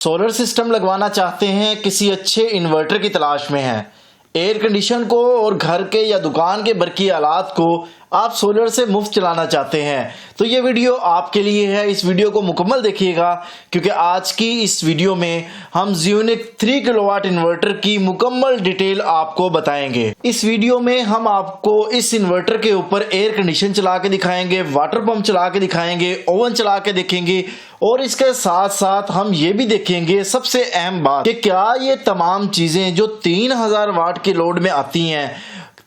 Solar system लगवाना चाहते हैं, किसी अच्छे इन्वर्टर की तलाश में हैं, एयर कंडीशन को और घर के या दुकान के बरकी आलात को आप सोलर से मुफ्त चलाना चाहते हैं तो ये वीडियो आपके लिए है। इस वीडियो को मुकम्मल देखिएगा क्योंकि आज की इस वीडियो में हम ज़्यूनिक 3 किलोवाट इन्वर्टर की मुकम्मल डिटेल आपको बताएंगे। इस वीडियो में हम आपको इस इन्वर्टर के ऊपर एयर कंडीशन चला के दिखाएंगे, वाटर पंप चला के दिखाएंगे, ओवन चला के देखेंगे और इसके साथ साथ हम ये भी देखेंगे सबसे अहम बात कि क्या ये तमाम चीजें जो 3000 वाट के लोड में आती हैं,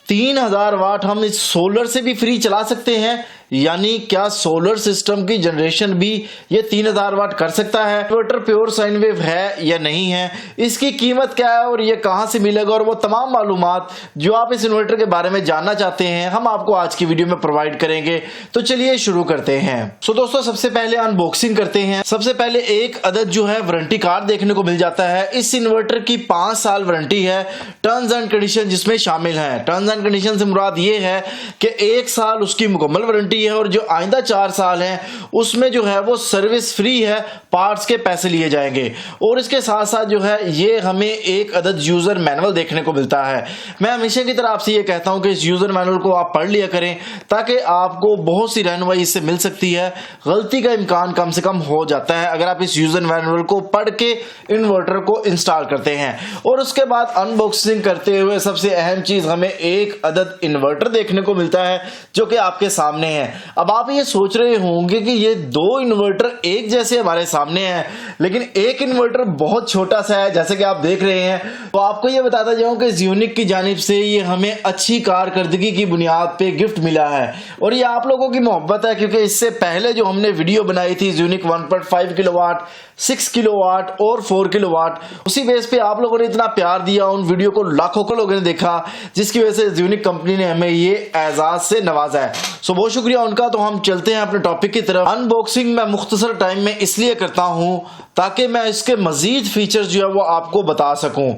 3000 वाट हम इस सोलर से भी फ्री चला सकते हैं, यानी क्या सोलर सिस्टम की जनरेशन भी ये 3000 वाट कर सकता है। इन्वर्टर प्योर साइन वेव है या नहीं है, इसकी कीमत क्या है और ये कहां से मिलेगा, और वो तमाम मालूमात जो आप इस इन्वर्टर के बारे में जानना चाहते हैं हम आपको आज की वीडियो में प्रोवाइड करेंगे। तो चलिए शुरू करते हैं। सो दोस्तों, सबसे पहले अनबॉक्सिंग करते हैं। सबसे पहले एक अदद जो है वारंटी कार्ड देखने को मिल जाता है। इस इन्वर्टर की 5 साल वारंटी है, टर्म्स एंड कंडीशन जिसमें शामिल है। टर्म्स एंड कंडीशन से मुराद ये है कि 1 साल उसकी मुकम्मल वारंटी है और जो आइंदा 4 साल है उसमें जो है वो सर्विस फ्री है, पार्ट्स के पैसे लिए जाएंगे। और इसके साथ साथ जो है ये हमें एक अदद यूजर मैनुअल देखने को मिलता है। मैं हमेशा की तरह आपसे ये कहता हूं कि इस यूजर मैनुअल को आप पढ़ लिया करें ताकि आपको बहुत सी रहनुमाई इससे मिल सकती है। गलती का इम्कान कम से कम हो जाता है अगर आप इस यूजर मैनुअल को पढ़ के इन्वर्टर को इंस्टॉल करते हैं। और उसके बाद अनबॉक्सिंग करते हुए सबसे अहम चीज हमें एक अदद इन्वर्टर देखने को मिलता है जो कि आपके सामने है। अब आप ये सोच रहे होंगे कि ये 2 इन्वर्टर एक जैसे हमारे सामने हैं, लेकिन एक इन्वर्टर बहुत छोटा सा है जैसे कि आप देख रहे हैं। तो आपको ये बताता जाऊं कि ज़्यूनिक की जानिब से ये हमें अच्छी कारकर्दगी की बुनियाद पे गिफ्ट मिला है और ये आप लोगों की मोहब्बत है, क्योंकि इससे पहले जो हमने वीडियो बनाई थी ज़्यूनिक 1.5 किलोवाट, 6 किलोवाट और 4 किलोवाट, उसी बेस पे आप लोगों ने इतना प्यार दिया, उन वीडियो को लाखों को लोगों ने देखा, जिसकी वजह से ज़्यूनिक कंपनी ने हमें ये एजाज से नवाजा है। सो बहुत शुक्रिया उनका। तो हम चलते हैं अपने टॉपिक की तरफ। अनबॉक्सिंग मैं मुख्तसर टाइम में इसलिए करता हूं ताकि मैं इसके मजीद फीचर्स जो है वो आपको बता सकूं।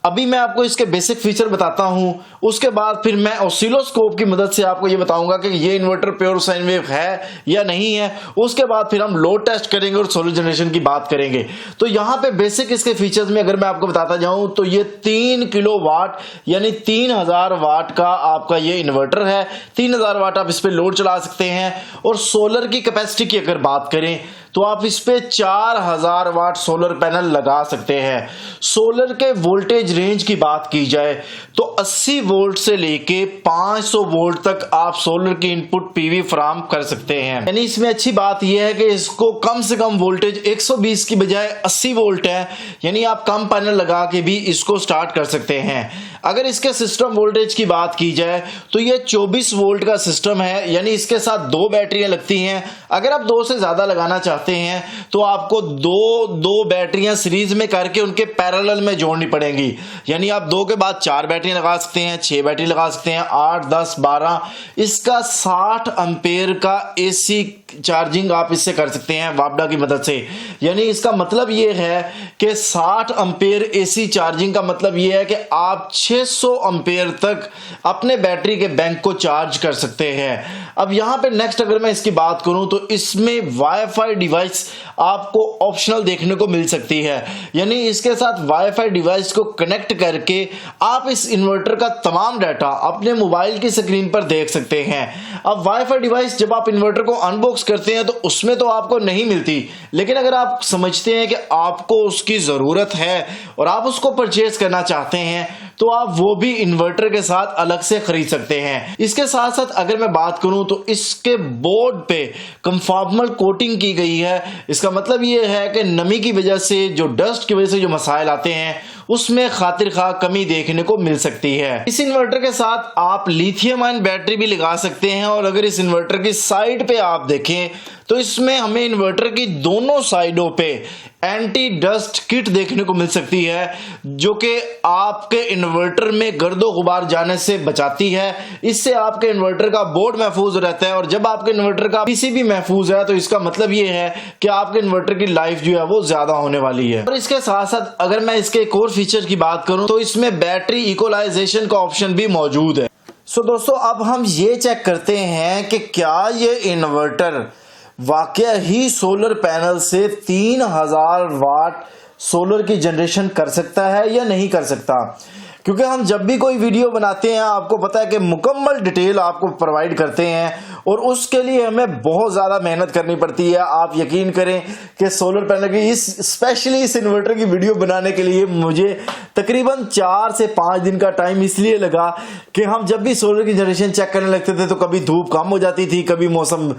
अभी मैं आपको इसके बेसिक फीचर बताता हूं, उसके बाद फिर मैं ऑसिलोस्कोप की मदद से आपको ये बताऊंगा कि ये इन्वर्टर प्योर साइन वेव है या नहीं है। उसके बाद फिर हम लोड टेस्ट करेंगे और सोलर जनरेशन की बात करेंगे। तो यहां पे बेसिक इसके फीचर्स में अगर मैं आपको बताता जाऊं तो ये 3 किलो वाट यानी 3000 वाट का आपका ये इन्वर्टर है। 3000 वाट आप इस पे लोड चला सकते हैं। और सोलर की कैपेसिटी की अगर बात करें तो आप इस पे 4000 वाट सोलर पैनल लगा सकते हैं। सोलर के वोल्टेज रेंज की बात की जाए तो 80 वोल्ट से लेके 500 वोल्ट तक आप सोलर की इनपुट पीवी फराहम कर सकते हैं। यानी इसमें अच्छी बात यह है कि इसको कम से कम वोल्टेज 120 की बजाय 80 वोल्ट है, यानी आप कम पैनल लगा के भी इसको स्टार्ट कर सकते हैं। अगर इसके सिस्टम वोल्टेज की बात की जाए तो ये 24 वोल्ट का सिस्टम है, यानी इसके साथ 2 बैटरियां लगती हैं। अगर आप 2 से ज्यादा लगाना चाहते हैं तो आपको दो बैटरियां सीरीज में करके उनके पैरेलल में जोड़नी पड़ेंगी, यानी आप 2 के बाद 4 बैटरी लगा सकते हैं, 6 बैटरी लगा सकते हैं, 8, 10, 12। इसका 60 एम्पेयर का एसी चार्जिंग आप इससे कर सकते हैं वापडा की मदद से। यानी इसका मतलब ये है कि 60 एम्पेयर एसी चार्जिंग का मतलब ये है कि आप 600 एम्पेयर तक अपने बैटरी के बैंक को चार्ज कर सकते हैं। अब यहां पे नेक्स्ट अगर मैं इसकी बात करूं तो इसमें वाईफाई डिवाइस आपको ऑप्शनल देखने को मिल सकती है, यानी इसके साथ वाईफाई डिवाइस को कनेक्ट करके आप इस इन्वर्टर का तमाम डाटा अपने मोबाइल की स्क्रीन पर देख सकते हैं। अब वाईफाई डिवाइस जब आप इन्वर्टर को अनबॉक्स करते हैं तो उसमें तो आपको नहीं मिलती, लेकिन अगर आप समझते हैं कि आपको उसकी जरूरत है और आप उसको परचेज करना चाहते हैं तो आप वो भी इन्वर्टर के साथ अलग से खरीद सकते हैं। इसके साथ साथ अगर मैं बात करूं तो इसके बोर्ड पे कंफॉर्मल कोटिंग की गई है। इसका मतलब ये है कि नमी की वजह से, जो डस्ट की वजह से जो मसाइल आते हैं उसमें खातिर खा कमी देखने को मिल सकती है। इस इन्वर्टर के साथ आप लिथियम आयन बैटरी भी लगा सकते हैं। और अगर इस इन्वर्टर की साइड पे आप देखें तो इसमें हमें इन्वर्टर की दोनों साइडों पे एंटी डस्ट किट देखने को मिल सकती है, जो कि आपके इन्वर्टर में गर्दो गुबार जाने से बचाती है। इससे आपके इन्वर्टर का बोर्ड महफूज रहता है और जब आपके इन्वर्टर का पीसीबी महफूज है तो इसका मतलब ये है कि आपके इन्वर्टर की लाइफ जो है वो ज्यादा होने वाली है। और इसके साथ साथ अगर मैं इसके एक और फीचर की बात करूं तो इसमें बैटरी इक्वलाइजेशन का ऑप्शन भी मौजूद है। सो दोस्तों, अब हम ये चेक करते हैं कि क्या ये इन्वर्टर वाकया ही सोलर पैनल से 3000 वाट सोलर की जनरेशन कर सकता है या नहीं कर सकता। क्योंकि हम जब भी कोई वीडियो बनाते हैं आपको पता है कि मुकम्मल डिटेल आपको प्रोवाइड करते हैं और उसके लिए हमें बहुत ज़्यादा मेहनत करनी पड़ती है। आप यकीन करें कि सोलर पैनल की स्पेशली इस इन्वर्टर की वीडियो बनाने के लिए मुझे तकरीबन 4 से 5 दिन का टाइम इसलिए लगा कि हम जब भी सोलर की जनरेशन चेक करने लगते थे तो कभी धूप कम हो जाती थी, कभी मौसम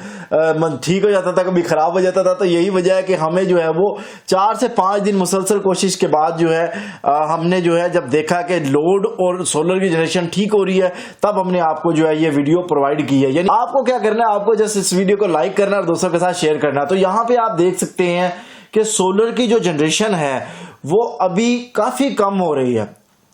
ठीक हो जाता था, कभी ख़राब हो जाता था। तो यही वजह है कि हमें जो है वो 4 से 5 दिन मुसलसल कोशिश के बाद जो है हमने जो है जब देखा कि लोड और सोलर की जनरेशन ठीक हो रही है तब हमने आपको जो है ये वीडियो प्रोवाइड की है। यानी आपको क्या करना है, आपको जस्ट इस वीडियो को लाइक करना और दूसरों के साथ शेयर करना। तो यहाँ पे आप देख सकते हैं कि सोलर की जो जनरेशन है वो अभी काफी कम हो रही है।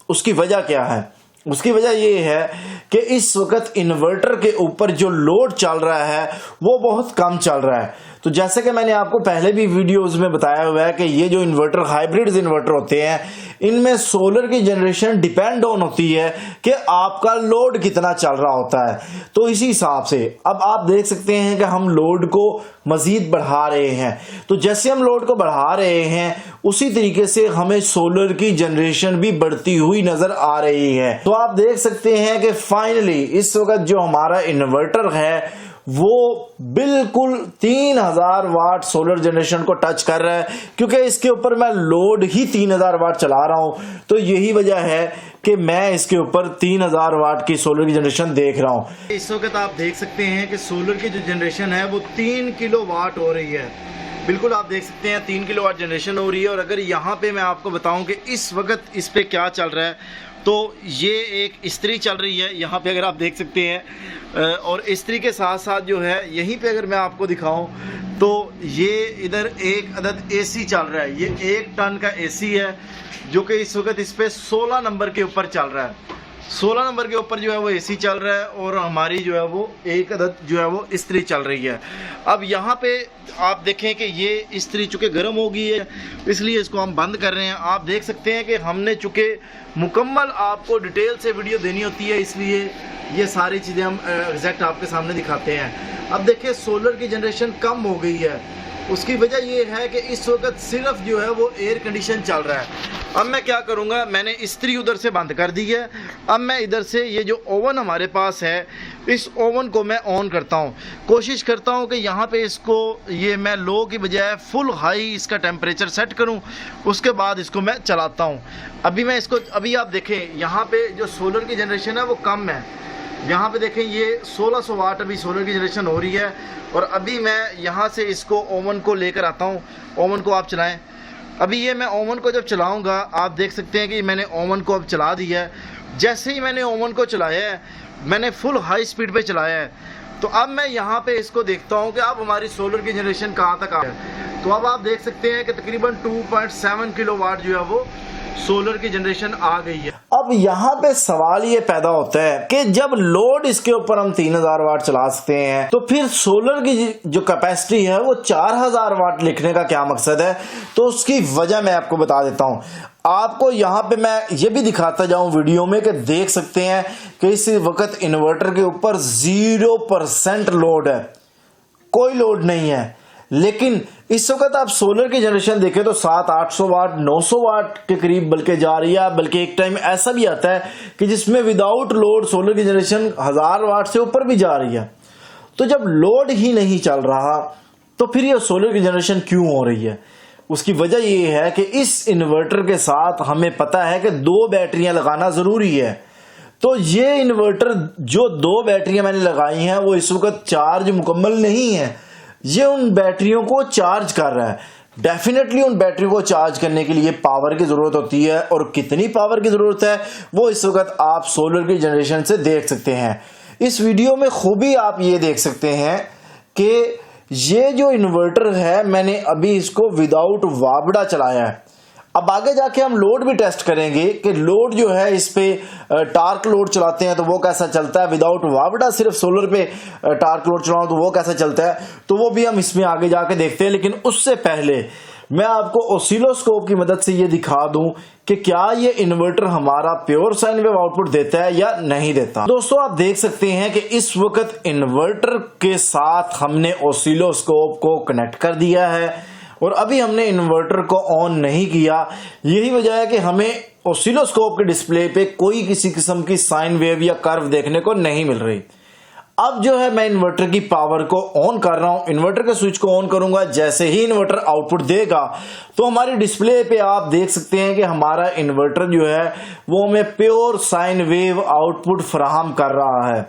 उसकी वजह क्या है? उसकी वजह ये है कि इस वक्त इन्वर्टर के ऊपर जो लोड चल रहा है वो बहुत कम चल रहा है। तो जैसे कि मैंने आपको पहले भी वीडियोस में बताया हुआ है कि ये जो इन्वर्टर हाइब्रिड इन्वर्टर होते हैं इनमें सोलर की जनरेशन डिपेंड ऑन होती है कि आपका लोड कितना चल रहा होता है। तो इसी हिसाब से अब आप देख सकते हैं कि हम लोड को मजीद बढ़ा रहे हैं। तो जैसे हम लोड को बढ़ा रहे हैं उसी तरीके से हमें सोलर की जनरेशन भी बढ़ती हुई नजर आ रही है। तो आप देख सकते हैं कि फाइनली इस वक्त जो हमारा इन्वर्टर है वो बिल्कुल 3000 वाट सोलर जनरेशन को टच कर रहा है, क्योंकि इसके ऊपर मैं लोड ही 3000 वाट चला रहा हूं। तो यही वजह है कि मैं इसके ऊपर 3000 वाट की सोलर की जनरेशन देख रहा हूं। इस वक्त आप देख सकते हैं कि सोलर की जो जनरेशन है वो 3 किलो वाट हो रही है। बिल्कुल आप देख सकते हैं 3 किलो वाट जनरेशन हो रही है। और अगर यहाँ पे मैं आपको बताऊं कि इस वक्त इस पे क्या चल रहा है तो ये एक इस्त्री चल रही है यहाँ पे, अगर आप देख सकते हैं। और इस्त्री के साथ साथ जो है यहीं पे अगर मैं आपको दिखाऊं तो ये इधर एक अदद एसी चल रहा है। ये 1 टन का एसी है जो कि इस वक्त इस पे 16 नंबर के ऊपर चल रहा है। 16 नंबर के ऊपर जो है वो एसी चल रहा है और हमारी जो है वो एक अदद जो है वो इस्त्री चल रही है। अब यहाँ पे आप देखें कि ये इस्त्री चूँकि गर्म हो गई है इसलिए इसको हम बंद कर रहे हैं। आप देख सकते हैं कि हमने चूँकि मुकम्मल आपको डिटेल से वीडियो देनी होती है इसलिए ये सारी चीज़ें हम एग्जैक्ट आपके सामने दिखाते हैं। अब देखिए सोलर की जनरेशन कम हो गई है। उसकी वजह ये है कि इस वक्त सिर्फ जो है वो एयर कंडीशन चल रहा है। अब मैं क्या करूँगा, मैंने इस्त्री उधर से बंद कर दी है। अब मैं इधर से ये जो ओवन हमारे पास है इस ओवन को मैं ऑन करता हूँ। कोशिश करता हूँ कि यहाँ पे इसको ये मैं लो की बजाय फुल हाई इसका टेम्परेचर सेट करूँ, उसके बाद इसको मैं चलाता हूँ। अभी आप देखें यहाँ पे जो सोलर की जनरेशन है वो कम है। यहाँ पे देखें ये 1600 वाट अभी सोलर की जनरेशन हो रही है। और अभी मैं यहाँ से इसको ओवन को लेकर आता हूँ। ओवन को आप चलाएं। अभी ये मैं ओवन को जब चलाऊँगा आप देख सकते हैं कि मैंने ओवन को अब चला दिया है। जैसे ही मैंने ओवन को चलाया है मैंने फुल हाई स्पीड पे चलाया है। तो अब मैं यहाँ पे इसको देखता हूँ कि अब हमारी सोलर की जनरेशन कहाँ तक आ है। तो अब आप देख सकते हैं कि तकरीबन 2.7 किलो वाट जो है वो सोलर की जनरेशन आ गई है। अब यहाँ पे सवाल ये पैदा होता है कि जब लोड इसके ऊपर हम 3000 वाट चला सकते हैं तो फिर सोलर की जो कैपेसिटी है वो 4000 वाट लिखने का क्या मकसद है। तो उसकी वजह मैं आपको बता देता हूँ। आपको यहाँ पे मैं ये भी दिखाता जाऊं वीडियो में कि देख सकते हैं कि इस वक्त इन्वर्टर के ऊपर 0% लोड है, कोई लोड नहीं है। लेकिन इस वक्त आप सोलर की जनरेशन देखें तो 700-800 वाट 900 वाट के करीब बल्कि जा रही है। बल्कि एक टाइम ऐसा भी आता है कि जिसमें विदाउट लोड सोलर की जनरेशन 1000 वाट से ऊपर भी जा रही है। तो जब लोड ही नहीं चल रहा तो फिर ये सोलर की जनरेशन क्यों हो रही है? उसकी वजह ये है कि इस इन्वर्टर के साथ हमें पता है कि 2 बैटरियां लगाना जरूरी है। तो ये इन्वर्टर जो 2 बैटरियां मैंने लगाई हैं वो इस वक्त चार्ज मुकम्मल नहीं है। ये उन बैटरियों को चार्ज कर रहा है। डेफिनेटली उन बैटरियों को चार्ज करने के लिए पावर की जरूरत होती है और कितनी पावर की जरूरत है वो इस वक्त आप सोलर की जनरेशन से देख सकते हैं। इस वीडियो में खूबी आप ये देख सकते हैं कि ये जो इन्वर्टर है मैंने अभी इसको विदाउट वाबड़ा चलाया है। अब आगे जाके हम लोड भी टेस्ट करेंगे कि लोड जो है इस पे टार्क लोड चलाते हैं तो वो कैसा चलता है, विदाउट वाबड़ा सिर्फ सोलर पे टार्क लोड चलाओ तो वो कैसा चलता है। तो वो भी हम इसमें आगे जाके देखते हैं। लेकिन उससे पहले मैं आपको ऑसिलोस्कोप की मदद से ये दिखा दूं कि क्या ये इन्वर्टर हमारा प्योर साइन वेव आउटपुट देता है या नहीं देता। दोस्तों आप देख सकते हैं कि इस वक्त इन्वर्टर के साथ हमने ऑसिलोस्कोप को कनेक्ट कर दिया है और अभी हमने इन्वर्टर को ऑन नहीं किया। यही वजह है कि हमें ऑसिलोस्कोप के डिस्प्ले पे कोई किसी किस्म की साइन वेव या कर्व देखने को नहीं मिल रही। अब जो है मैं इन्वर्टर की पावर को ऑन कर रहा हूं। इन्वर्टर के स्विच को ऑन करूंगा, जैसे ही इन्वर्टर आउटपुट देगा तो हमारी डिस्प्ले पे आप देख सकते हैं कि हमारा इन्वर्टर जो है वो हमें प्योर साइन वेव आउटपुट फराहम कर रहा है।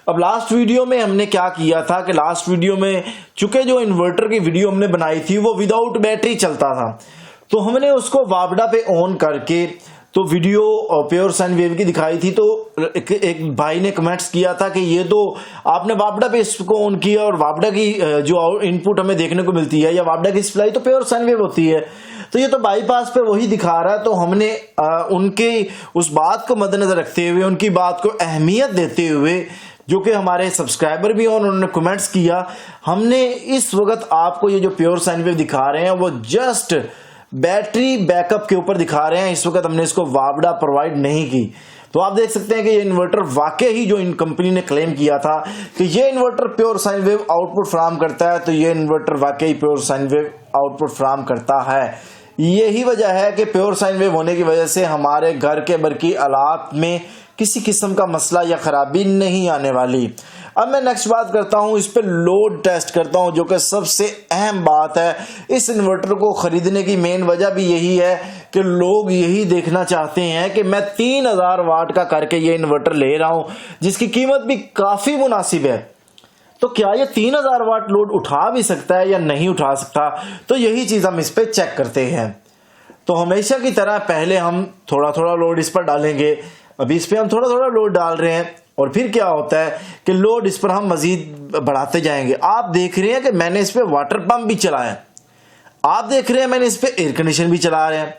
अब लास्ट वीडियो में हमने क्या किया था कि लास्ट वीडियो में चूंकि जो इन्वर्टर की वीडियो हमने बनाई थी वो विदाउट बैटरी चलता था, तो हमने उसको वापडा पे ऑन करके तो वीडियो प्योर साइन वेव की दिखाई थी। तो एक भाई ने कमेंट्स किया था कि ये तो आपने वापडा पे इसको ऑन किया और वापडा की जो इनपुट हमें देखने को मिलती है या वापडा की सप्लाई तो प्योर साइन वेव होती है, तो ये तो बाईपास पे वही दिखा रहा है। तो हमने उनके उस बात को मद्देनजर रखते हुए, उनकी बात को अहमियत देते हुए, जो कि हमारे सब्सक्राइबर भी और उन्होंने कमेंट्स किया, हमने इस वक्त आपको ये जो प्योर साइन वेव दिखा रहे हैं वो जस्ट बैटरी बैकअप के ऊपर दिखा रहे हैं। इस वक्त हमने इसको वापडा प्रोवाइड नहीं की। तो आप देख सकते हैं कि ये इन्वर्टर वाकई ही जो इन कंपनी ने क्लेम किया था कि ये inverter pure sine wave output फराहम करता है, तो ये इन्वर्टर वाकई प्योर साइन वेव आउटपुट फराहम करता है। यही वजह है कि प्योर साइन वेव होने की वजह से हमारे घर के बरकी आलात में किसी किस्म का मसला या खराबी नहीं आने वाली। अब मैं नेक्स्ट बात करता हूं, इस पे लोड टेस्ट करता हूं, जो कि सबसे अहम बात है। इस इन्वर्टर को खरीदने की मेन वजह भी यही है कि लोग यही देखना चाहते हैं कि मैं 3000 वाट का करके ये इन्वर्टर ले रहा हूं, जिसकी कीमत भी काफी मुनासिब है, तो क्या ये 3000 वाट लोड उठा भी सकता है या नहीं उठा सकता। तो यही चीज हम इस पे चेक करते हैं। तो हमेशा की तरह पहले हम थोड़ा थोड़ा लोड इस पर डालेंगे। अभी इस पे हम थोड़ा थोड़ा लोड डाल रहे हैं और फिर क्या होता है कि लोड इस पर हम मजीद बढ़ाते जाएंगे। आप देख रहे हैं कि मैंने इस पे वाटर पंप भी चलाया, आप देख रहे हैं मैंने इस पे एयर कंडीशन भी चला रहे हैं,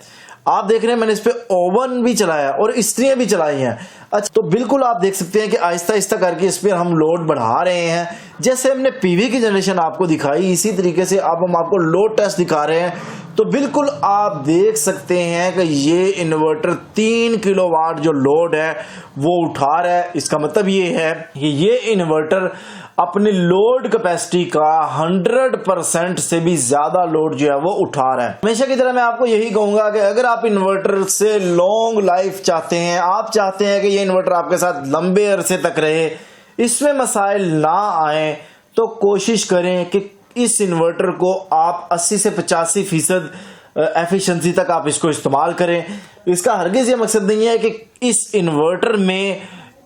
आप देख रहे हैं मैंने इस पे ओवन भी चलाया और इस्त्रियां भी चलाई हैं। अच्छा, तो बिल्कुल आप देख सकते हैं कि आहिस्ता आहिस्ता करके इस पर हम लोड बढ़ा रहे हैं। जैसे हमने पीवी की जनरेशन आपको दिखाई, इसी तरीके से अब हम आपको लोड टेस्ट दिखा रहे हैं। तो बिल्कुल आप देख सकते हैं कि ये इन्वर्टर 3 किलोवाट जो लोड है वो उठा रहा है। इसका मतलब ये है कि ये इन्वर्टर अपनी लोड कैपेसिटी का 100% से भी ज्यादा लोड जो है वो उठा रहा है। हमेशा की तरह मैं आपको यही कहूंगा कि अगर आप इन्वर्टर से लॉन्ग लाइफ चाहते हैं, आप चाहते हैं कि ये इन्वर्टर आपके साथ लंबे अरसे तक रहे, इसमें मसाइल ना आए, तो कोशिश करें कि इस इन्वर्टर को आप 80 से 85% एफिशिएंसी तक आप इसको इस्तेमाल करें। इसका हरगिज ये मकसद नहीं है कि इस इन्वर्टर में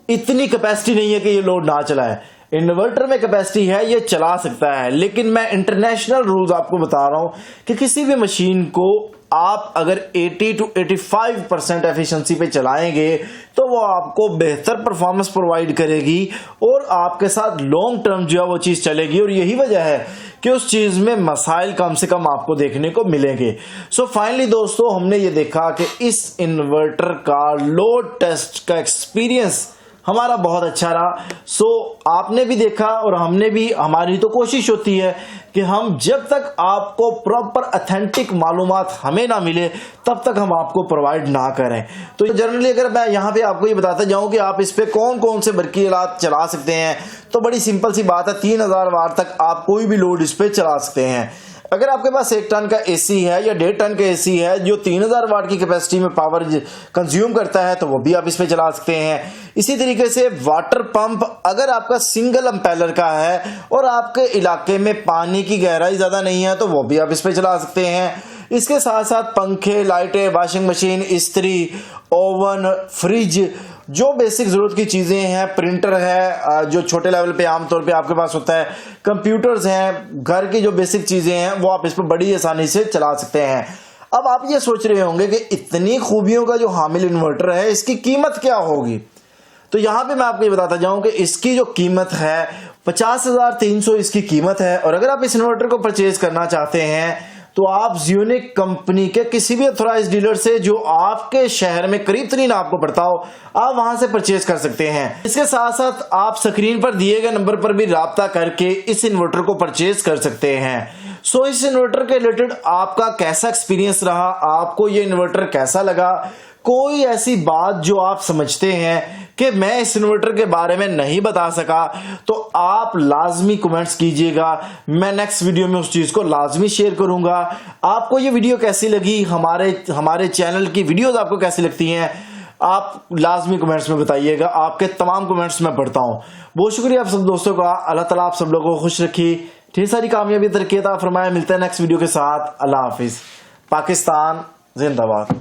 इतनी कैपेसिटी नहीं है कि ये लोड ना चलाए। इन्वर्टर में कैपेसिटी है, ये चला सकता है, लेकिन मैं इंटरनेशनल रूल्स आपको बता रहा हूं कि किसी भी मशीन को आप अगर 80 to 85% एफिशिएंसी पे चलाएंगे तो वो आपको बेहतर परफॉर्मेंस प्रोवाइड करेगी और आपके साथ लॉन्ग टर्म जो है वो चीज चलेगी। और यही वजह है कि उस चीज में मसाइल कम से कम आपको देखने को मिलेंगे। सो फाइनली दोस्तों, हमने ये देखा कि इस इन्वर्टर का लोड टेस्ट का एक्सपीरियंस हमारा बहुत अच्छा रहा। सो आपने भी देखा और हमने भी, हमारी तो कोशिश होती है कि हम जब तक आपको प्रॉपर ऑथेंटिक मालूमात हमें ना मिले तब तक हम आपको प्रोवाइड ना करें। तो जनरली अगर मैं यहाँ पे आपको ये बताता जाऊं कि आप इस पे कौन कौन से बरकी आलात चला सकते हैं, तो बड़ी सिंपल सी बात है, 3000 वाट तक आप कोई भी लोड इस पे चला सकते हैं। अगर आपके पास 1 टन का एसी है या 1.5 टन का एसी है जो 3000 वाट की कैपेसिटी में पावर कंज्यूम करता है, तो वो भी आप इस पे चला सकते हैं। इसी तरीके से वाटर पंप अगर आपका सिंगल एम्पेलर का है और आपके इलाके में पानी की गहराई ज्यादा नहीं है, तो वो भी आप इस पे चला सकते हैं। इसके साथ साथ पंखे, लाइटें, वॉशिंग मशीन, इस्त्री, ओवन, फ्रिज, जो बेसिक जरूरत की चीजें हैं, प्रिंटर है जो छोटे लेवल पे आमतौर पे आपके पास होता है, कंप्यूटर्स हैं, घर की जो बेसिक चीजें हैं वो आप इस पर बड़ी आसानी से चला सकते हैं। अब आप ये सोच रहे होंगे कि इतनी खूबियों का जो हामिल इन्वर्टर है इसकी कीमत क्या होगी, तो यहां पे मैं आपको ये बताता जाऊं कि इसकी जो कीमत है 50,300 इसकी कीमत है। और अगर आप इस इन्वर्टर को परचेज करना चाहते हैं तो आप ज़्यूनिक कंपनी के किसी भी ऑथराइज्ड डीलर से जो आपके शहर में करीब तरीन आपको पड़ता हो, आप वहां से परचेज कर सकते हैं। इसके साथ साथ आप स्क्रीन पर दिए गए नंबर पर भी राब्ता करके इस इन्वर्टर को परचेज कर सकते हैं। सो इस इन्वर्टर के रिलेटेड आपका कैसा एक्सपीरियंस रहा, आपको ये इन्वर्टर कैसा लगा, कोई ऐसी बात जो आप समझते हैं कि मैं इस इन्वर्टर के बारे में नहीं बता सका, तो आप लाजमी कमेंट्स कीजिएगा। मैं नेक्स्ट वीडियो में उस चीज को लाजमी शेयर करूंगा। आपको ये वीडियो कैसी लगी, हमारे चैनल की वीडियोस आपको कैसी लगती हैं, आप लाजमी कमेंट्स में बताइएगा। आपके तमाम कमेंट्स मैं पढ़ता हूं। बहुत शुक्रिया आप सब दोस्तों का। अल्लाह ताला आप सब लोगों को खुश रखी, ढेर सारी कामयाबी तरक्की अता फरमाए। मिलते हैं नेक्स्ट वीडियो के साथ। अल्लाह हाफिज। पाकिस्तान जिंदाबाद।